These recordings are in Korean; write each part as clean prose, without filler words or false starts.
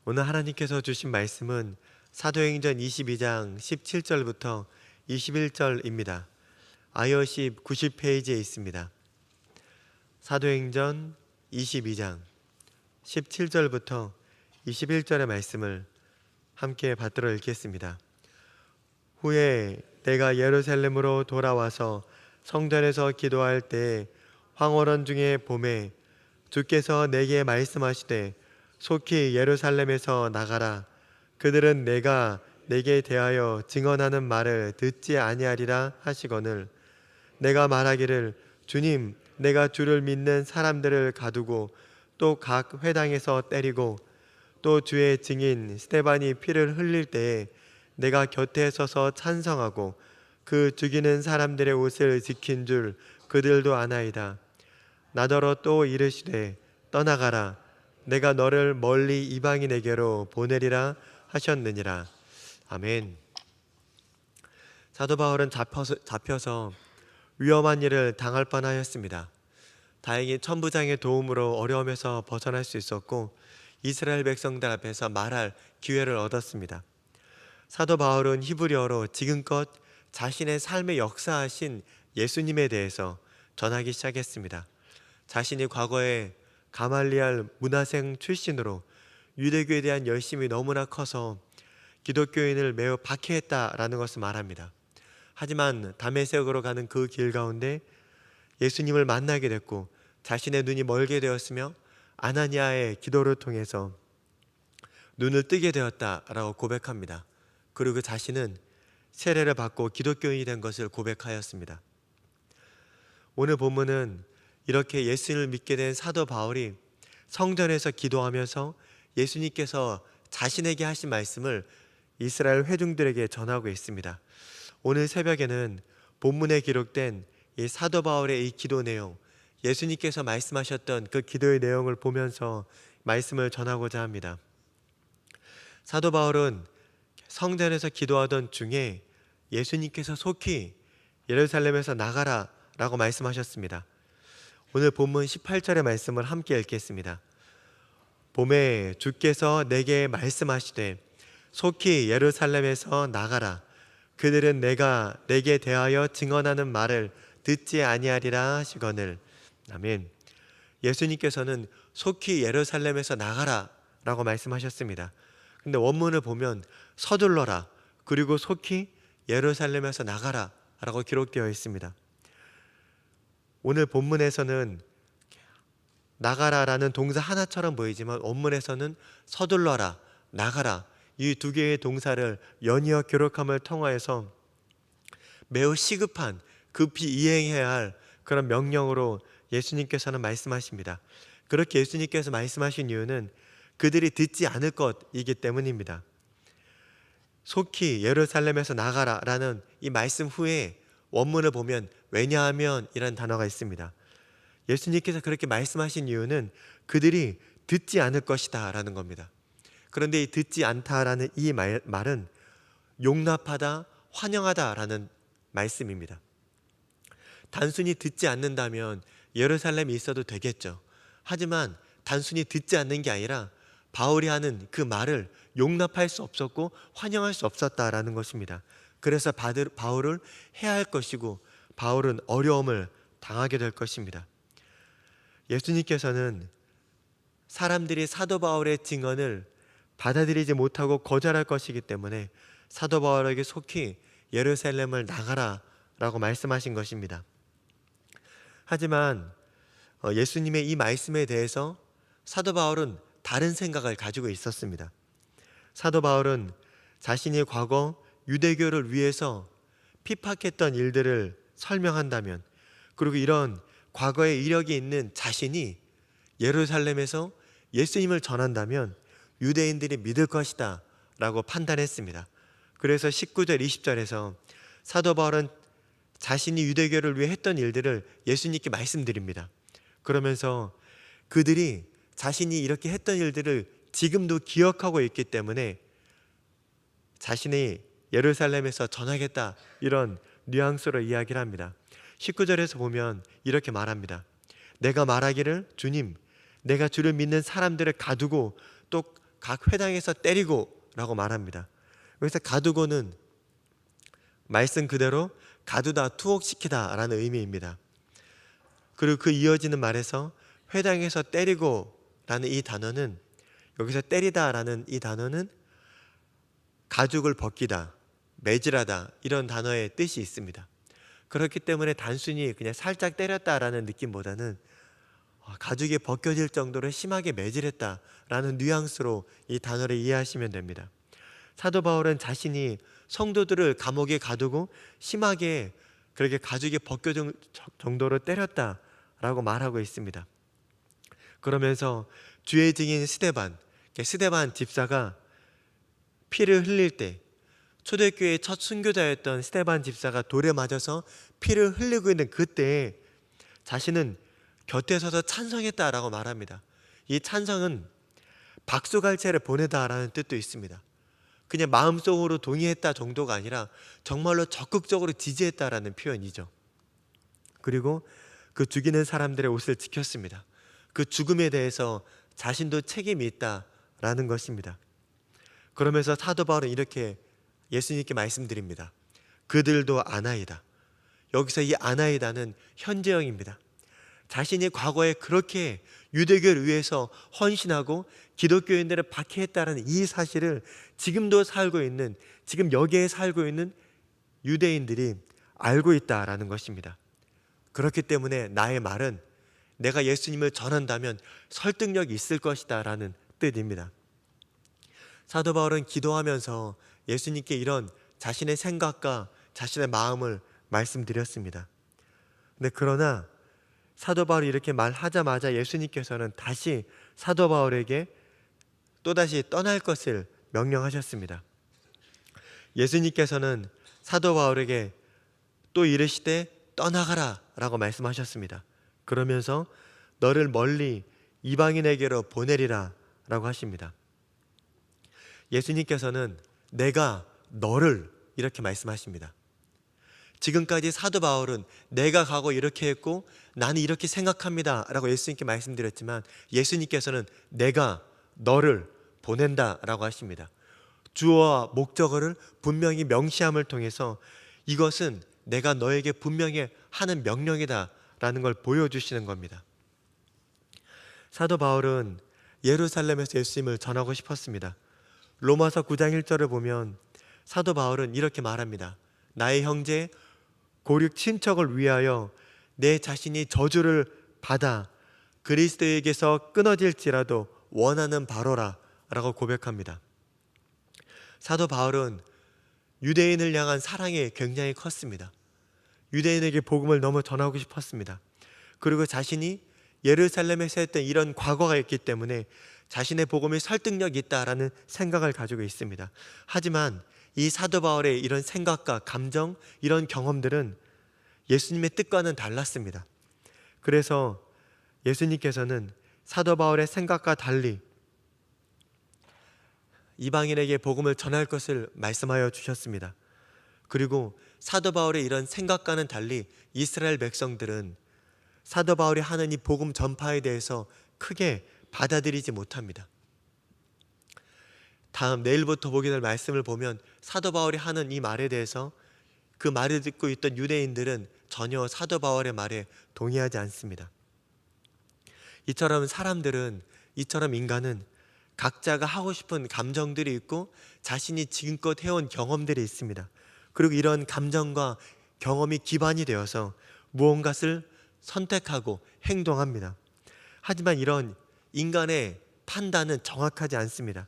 오늘 하나님께서 주신 말씀은 사도행전 22장 17절부터 21절입니다. iOS 90페이지에 있습니다. 사도행전 22장 17절부터 21절의 말씀을 함께 받들어 읽겠습니다. 후에 내가 예루살렘으로 돌아와서 성전에서 기도할 때 황홀원 중에 봄에 주께서 내게 말씀하시되 속히 예루살렘에서 나가라. 그들은 내가 내게 대하여 증언하는 말을 듣지 아니하리라 하시거늘 내가 말하기를 주님 내가 주를 믿는 사람들을 가두고 또 각 회당에서 때리고 또 주의 증인 스데반이 피를 흘릴 때에 내가 곁에 서서 찬성하고 그 죽이는 사람들의 옷을 지킨 줄 그들도 아나이다. 나더러 또 이르시되 떠나가라. 내가 너를 멀리 이방인에게로 보내리라 하셨느니라. 아멘. 사도 바울은 잡혀서 위험한 일을 당할 뻔하였습니다. 다행히 천부장의 도움으로 어려움에서 벗어날 수 있었고 이스라엘 백성들 앞에서 말할 기회를 얻었습니다. 사도 바울은 히브리어로 지금껏 자신의 삶에 역사하신 예수님에 대해서 전하기 시작했습니다. 자신이 과거에 가말리알 문화생 출신으로 유대교에 대한 열심이 너무나 커서 기독교인을 매우 박해했다라는 것을 말합니다. 하지만 다메섹으로 가는 그 길 가운데 예수님을 만나게 됐고 자신의 눈이 멀게 되었으며 아나니아의 기도를 통해서 눈을 뜨게 되었다라고 고백합니다. 그리고 자신은 세례를 받고 기독교인이 된 것을 고백하였습니다. 오늘 본문은 이렇게 예수님을 믿게 된 사도 바울이 성전에서 기도하면서 예수님께서 자신에게 하신 말씀을 이스라엘 회중들에게 전하고 있습니다. 오늘 새벽에는 본문에 기록된 이 사도 바울의 이 기도 내용, 예수님께서 말씀하셨던 그 기도의 내용을 보면서 말씀을 전하고자 합니다. 사도 바울은 성전에서 기도하던 중에 예수님께서 속히 예루살렘에서 나가라 라고 말씀하셨습니다. 오늘 본문 18절의 말씀을 함께 읽겠습니다. 봄에 주께서 내게 말씀하시되 속히 예루살렘에서 나가라. 그들은 내가 내게 대하여 증언하는 말을 듣지 아니하리라 하시거늘. 아멘. 예수님께서는 속히 예루살렘에서 나가라 라고 말씀하셨습니다. 근데 원문을 보면 서둘러라 그리고 속히 예루살렘에서 나가라 라고 기록되어 있습니다. 오늘 본문에서는 나가라라는 동사 하나처럼 보이지만 원문에서는 서둘러라, 나가라 이 두 개의 동사를 연이어 기록함을 통하여서 매우 시급한 급히 이행해야 할 그런 명령으로 예수님께서는 말씀하십니다. 그렇게 예수님께서 말씀하신 이유는 그들이 듣지 않을 것이기 때문입니다. 속히 예루살렘에서 나가라 라는 이 말씀 후에 원문을 보면 왜냐하면 이라는 단어가 있습니다. 예수님께서 그렇게 말씀하신 이유는 그들이 듣지 않을 것이다 라는 겁니다. 그런데 이 듣지 않다라는 이 말은 용납하다, 환영하다 라는 말씀입니다. 단순히 듣지 않는다면 예루살렘에 있어도 되겠죠. 하지만 단순히 듣지 않는 게 아니라 바울이 하는 그 말을 용납할 수 없었고 환영할 수 없었다라는 것입니다. 그래서 바울을 해야 할 것이고 바울은 어려움을 당하게 될 것입니다. 예수님께서는 사람들이 사도 바울의 증언을 받아들이지 못하고 거절할 것이기 때문에 사도 바울에게 속히 예루살렘을 나가라 라고 말씀하신 것입니다. 하지만 예수님의 이 말씀에 대해서 사도 바울은 다른 생각을 가지고 있었습니다. 사도 바울은 자신이 과거 유대교를 위해서 핍박했던 일들을 설명한다면, 그리고 이런 과거의 이력이 있는 자신이 예루살렘에서 예수님을 전한다면 유대인들이 믿을 것이다 라고 판단했습니다. 그래서 19절 20절에서 사도 바울은 자신이 유대교를 위해 했던 일들을 예수님께 말씀드립니다. 그러면서 그들이 자신이 이렇게 했던 일들을 지금도 기억하고 있기 때문에 자신이 예루살렘에서 전하겠다 이런 뉘앙스로 이야기를 합니다. 19절에서 보면 이렇게 말합니다. 내가 말하기를 주님 내가 주를 믿는 사람들을 가두고 또 각 회당에서 때리고 라고 말합니다. 여기서 가두고는 말씀 그대로 가두다, 투옥시키다 라는 의미입니다. 그리고 그 이어지는 말에서 회당에서 때리고 라는 이 단어는, 여기서 때리다 라는 이 단어는 가죽을 벗기다, 매질하다 이런 단어의 뜻이 있습니다. 그렇기 때문에 단순히 그냥 살짝 때렸다라는 느낌보다는 가죽이 벗겨질 정도로 심하게 매질했다라는 뉘앙스로 이 단어를 이해하시면 됩니다. 사도 바울은 자신이 성도들을 감옥에 가두고 심하게 그렇게 가죽이 벗겨질 정도로 때렸다라고 말하고 있습니다. 그러면서 주의 증인 스데반 집사가 피를 흘릴 때, 초대교회의 첫 순교자였던 스데반 집사가 돌에 맞아서 피를 흘리고 있는 그때 자신은 곁에 서서 찬성했다라고 말합니다. 이 찬성은 박수갈채를 보내다라는 뜻도 있습니다. 그냥 마음속으로 동의했다 정도가 아니라 정말로 적극적으로 지지했다라는 표현이죠. 그리고 그 죽이는 사람들의 옷을 지켰습니다. 그 죽음에 대해서 자신도 책임이 있다라는 것입니다. 그러면서 사도 바울은 이렇게 예수님께 말씀드립니다. 그들도 아나이다. 여기서 이 아나이다는 현재형입니다. 자신이 과거에 그렇게 유대교를 위해서 헌신하고 기독교인들을 박해했다는 이 사실을 지금도 살고 있는, 지금 여기에 살고 있는 유대인들이 알고 있다라는 것입니다. 그렇기 때문에 나의 말은 내가 예수님을 전한다면 설득력이 있을 것이다 라는 뜻입니다. 사도 바울은 기도하면서 예수님께 이런 자신의 생각과 자신의 마음을 말씀드렸습니다. 그러나 사도 바울이 이렇게 말하자마자 예수님께서는 다시 사도 바울에게 또다시 떠날 것을 명령하셨습니다. 예수님께서는 사도 바울에게 또 이르시되 떠나가라 라고 말씀하셨습니다. 그러면서 너를 멀리 이방인에게로 보내리라 라고 하십니다. 예수님께서는 내가 너를 이렇게 말씀하십니다. 지금까지 사도 바울은 내가 가고 이렇게 했고 나는 이렇게 생각합니다 라고 예수님께 말씀드렸지만, 예수님께서는 내가 너를 보낸다 라고 하십니다. 주어와 목적어를 분명히 명시함을 통해서 이것은 내가 너에게 분명히 하는 명령이다 라는 걸 보여주시는 겁니다. 사도 바울은 예루살렘에서 예수님을 전하고 싶었습니다. 로마서 9장 1절을 보면 사도 바울은 이렇게 말합니다. 나의 형제 고륙 친척을 위하여 내 자신이 저주를 받아 그리스도에게서 끊어질지라도 원하는 바로라 라고 고백합니다. 사도 바울은 유대인을 향한 사랑이 굉장히 컸습니다. 유대인에게 복음을 너무 전하고 싶었습니다. 그리고 자신이 예루살렘에서 했던 이런 과거가 있기 때문에 자신의 복음이 설득력이 있다라는 생각을 가지고 있습니다. 하지만 이 사도 바울의 이런 생각과 감정, 이런 경험들은 예수님의 뜻과는 달랐습니다. 그래서 예수님께서는 사도 바울의 생각과 달리 이방인에게 복음을 전할 것을 말씀하여 주셨습니다. 그리고 사도 바울의 이런 생각과는 달리 이스라엘 백성들은 사도 바울이 하는 이 복음 전파에 대해서 크게 받아들이지 못합니다. 다음 내일부터 보게 될 말씀을 보면 사도 바울이 하는 이 말에 대해서 그 말을 듣고 있던 유대인들은 전혀 사도 바울의 말에 동의하지 않습니다. 이처럼 인간은 각자가 하고 싶은 감정들이 있고 자신이 지금껏 해온 경험들이 있습니다. 그리고 이런 감정과 경험이 기반이 되어서 무언가를 선택하고 행동합니다. 하지만 이런 인간의 판단은 정확하지 않습니다.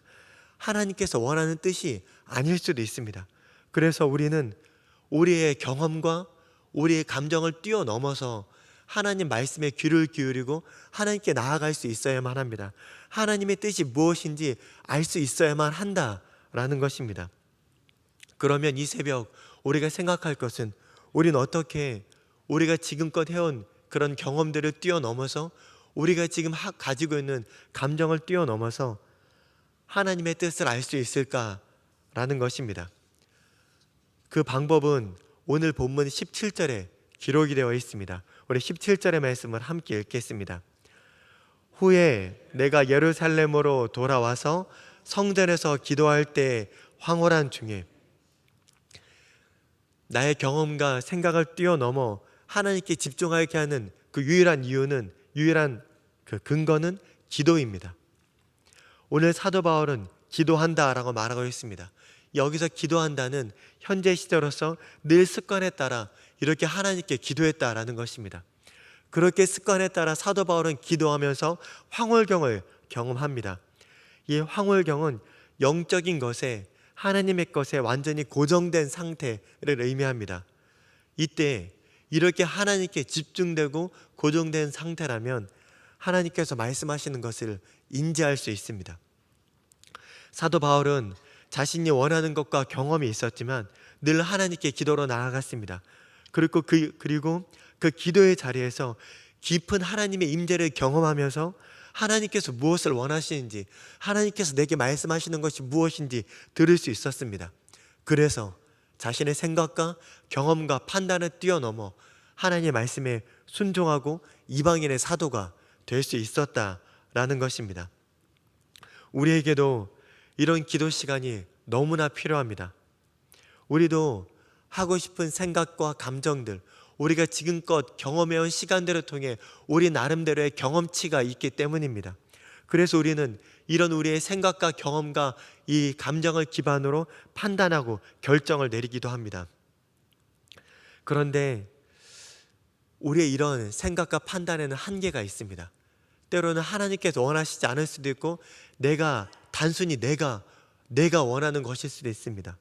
하나님께서 원하는 뜻이 아닐 수도 있습니다. 그래서 우리는 우리의 경험과 우리의 감정을 뛰어넘어서 하나님 말씀에 귀를 기울이고 하나님께 나아갈 수 있어야만 합니다. 하나님의 뜻이 무엇인지 알 수 있어야만 한다라는 것입니다. 그러면 이 새벽 우리가 생각할 것은, 우리는 어떻게 우리가 지금껏 해온 그런 경험들을 뛰어넘어서, 우리가 지금 가지고 있는 감정을 뛰어넘어서 하나님의 뜻을 알 수 있을까라는 것입니다. 그 방법은 오늘 본문 17절에 기록이 되어 있습니다. 우리 17절의 말씀을 함께 읽겠습니다. 후에 내가 예루살렘으로 돌아와서 성전에서 기도할 때 황홀한 중에 나의 경험과 생각을 뛰어넘어 하나님께 집중하게 하는 그 유일한 그 근거는 기도입니다. 오늘 사도 바울은 기도한다라고 말하고 있습니다. 여기서 기도한다는 현재 시제로서 늘 습관에 따라 이렇게 하나님께 기도했다라는 것입니다. 그렇게 습관에 따라 사도 바울은 기도하면서 황홀경을 경험합니다. 이 황홀경은 영적인 것에, 하나님의 것에 완전히 고정된 상태를 의미합니다. 이때 이렇게 하나님께 집중되고 고정된 상태라면 하나님께서 말씀하시는 것을 인지할 수 있습니다. 사도 바울은 자신이 원하는 것과 경험이 있었지만 늘 하나님께 기도로 나아갔습니다. 그리고 그 기도의 자리에서 깊은 하나님의 임재를 경험하면서 하나님께서 무엇을 원하시는지, 하나님께서 내게 말씀하시는 것이 무엇인지 들을 수 있었습니다. 그래서 자신의 생각과 경험과 판단을 뛰어넘어 하나님의 말씀에 순종하고 이방인의 사도가 될 수 있었다라는 것입니다. 우리에게도 이런 기도 시간이 너무나 필요합니다. 우리도 하고 싶은 생각과 감정들, 우리가 지금껏 경험해온 시간들을 통해 우리 나름대로의 경험치가 있기 때문입니다. 그래서 우리는 이런 우리의 생각과 경험과 이 감정을 기반으로 판단하고 결정을 내리기도 합니다. 그런데 우리의 이런 생각과 판단에는 한계가 있습니다. 때로는 하나님께서 원하시지 않을 수도 있고 단순히 내가 원하는 것일 수도 있습니다.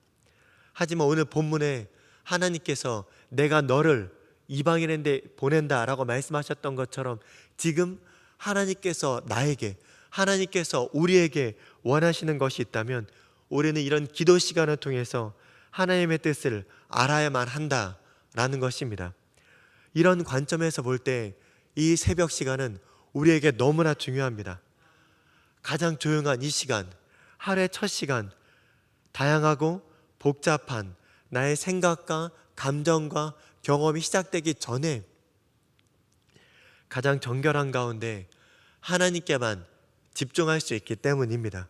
하지만 오늘 본문에 하나님께서 내가 너를 이방인에게 보낸다라고 말씀하셨던 것처럼 지금 하나님께서 우리에게 원하시는 것이 있다면 우리는 이런 기도 시간을 통해서 하나님의 뜻을 알아야만 한다라는 것입니다. 이런 관점에서 볼 때 이 새벽 시간은 우리에게 너무나 중요합니다. 가장 조용한 이 시간, 하루의 첫 시간, 다양하고 복잡한 나의 생각과 감정과 경험이 시작되기 전에 가장 정결한 가운데 하나님께만 집중할 수 있기 때문입니다.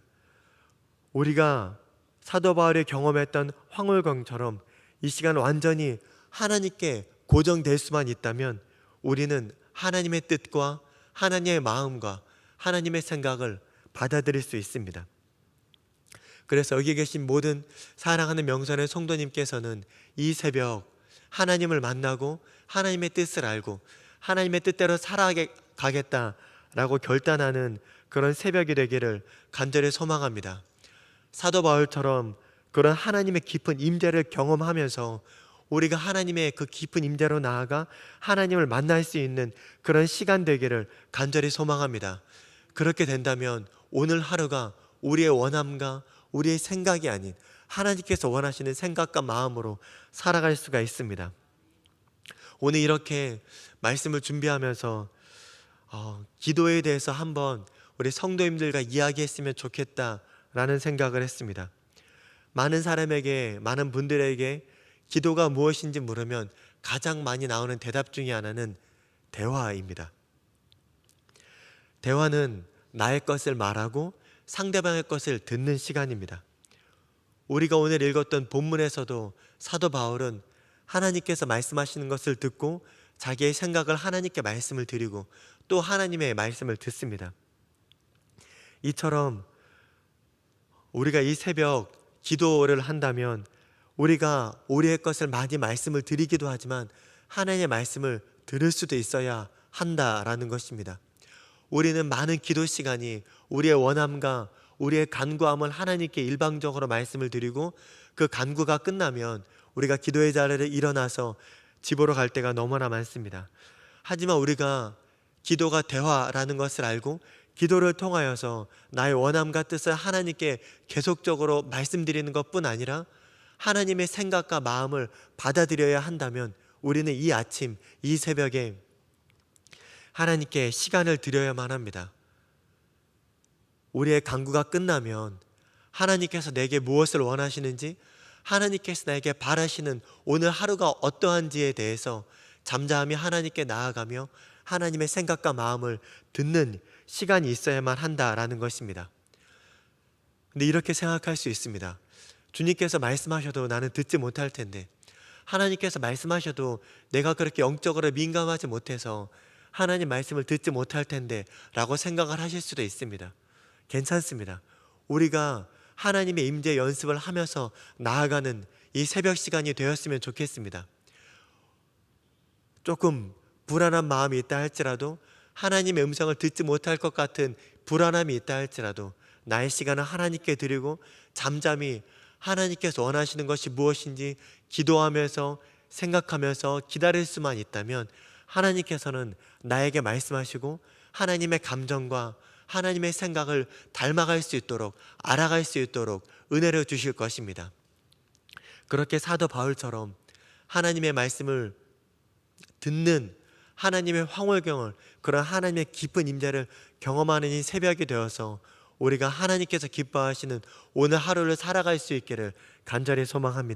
우리가 사도 바울이 경험했던 황홀경처럼 이 시간 완전히 하나님께 고정될 수만 있다면 우리는 하나님의 뜻과 하나님의 마음과 하나님의 생각을 받아들일 수 있습니다. 그래서 여기 계신 모든 사랑하는 명선의 성도님께서는 이 새벽 하나님을 만나고 하나님의 뜻을 알고 하나님의 뜻대로 살아가겠다라고 결단하는 그런 새벽이 되기를 간절히 소망합니다. 사도 바울처럼 그런 하나님의 깊은 임재를 경험하면서 우리가 하나님의 그 깊은 임재로 나아가 하나님을 만날 수 있는 그런 시간 되기를 간절히 소망합니다. 그렇게 된다면 오늘 하루가 우리의 원함과 우리의 생각이 아닌 하나님께서 원하시는 생각과 마음으로 살아갈 수가 있습니다. 오늘 이렇게 말씀을 준비하면서 기도에 대해서 한번 우리 성도님들과 이야기했으면 좋겠다라는 생각을 했습니다. 많은 분들에게 기도가 무엇인지 물으면 가장 많이 나오는 대답 중에 하나는 대화입니다. 대화는 나의 것을 말하고 상대방의 것을 듣는 시간입니다. 우리가 오늘 읽었던 본문에서도 사도 바울은 하나님께서 말씀하시는 것을 듣고 자기의 생각을 하나님께 말씀을 드리고 또 하나님의 말씀을 듣습니다. 이처럼 우리가 이 새벽 기도를 한다면 우리가 우리의 것을 많이 말씀을 드리기도 하지만 하나님의 말씀을 들을 수도 있어야 한다라는 것입니다. 우리는 많은 기도 시간이 우리의 원함과 우리의 간구함을 하나님께 일방적으로 말씀을 드리고 그 간구가 끝나면 우리가 기도의 자리를 일어나서 집으로 갈 때가 너무나 많습니다. 하지만 우리가 기도가 대화라는 것을 알고 기도를 통하여서 나의 원함과 뜻을 하나님께 계속적으로 말씀드리는 것뿐 아니라 하나님의 생각과 마음을 받아들여야 한다면 우리는 이 아침, 이 새벽에 하나님께 시간을 드려야만 합니다. 우리의 간구가 끝나면 하나님께서 내게 무엇을 원하시는지, 하나님께서 나에게 바라시는 오늘 하루가 어떠한지에 대해서 잠잠히 하나님께 나아가며 하나님의 생각과 마음을 듣는 시간이 있어야만 한다라는 것입니다. 근데 이렇게 생각할 수 있습니다. 주님께서 말씀하셔도 나는 듣지 못할 텐데, 하나님께서 말씀하셔도 내가 그렇게 영적으로 민감하지 못해서 하나님 말씀을 듣지 못할 텐데 라고 생각을 하실 수도 있습니다. 괜찮습니다. 우리가 하나님의 임재 연습을 하면서 나아가는 이 새벽 시간이 되었으면 좋겠습니다. 조금 불안한 마음이 있다 할지라도, 하나님의 음성을 듣지 못할 것 같은 불안함이 있다 할지라도 나의 시간을 하나님께 드리고 잠잠히 하나님께서 원하시는 것이 무엇인지 기도하면서 생각하면서 기다릴 수만 있다면 하나님께서는 나에게 말씀하시고 하나님의 감정과 하나님의 생각을 닮아갈 수 있도록, 알아갈 수 있도록 은혜를 주실 것입니다. 그렇게 사도 바울처럼 하나님의 말씀을 듣는 하나님의 황홀경을, 그런 하나님의 깊은 임재를 경험하는 이 새벽이 되어서 우리가 하나님께서 기뻐하시는 오늘 하루를 살아갈 수 있기를 간절히 소망합니다.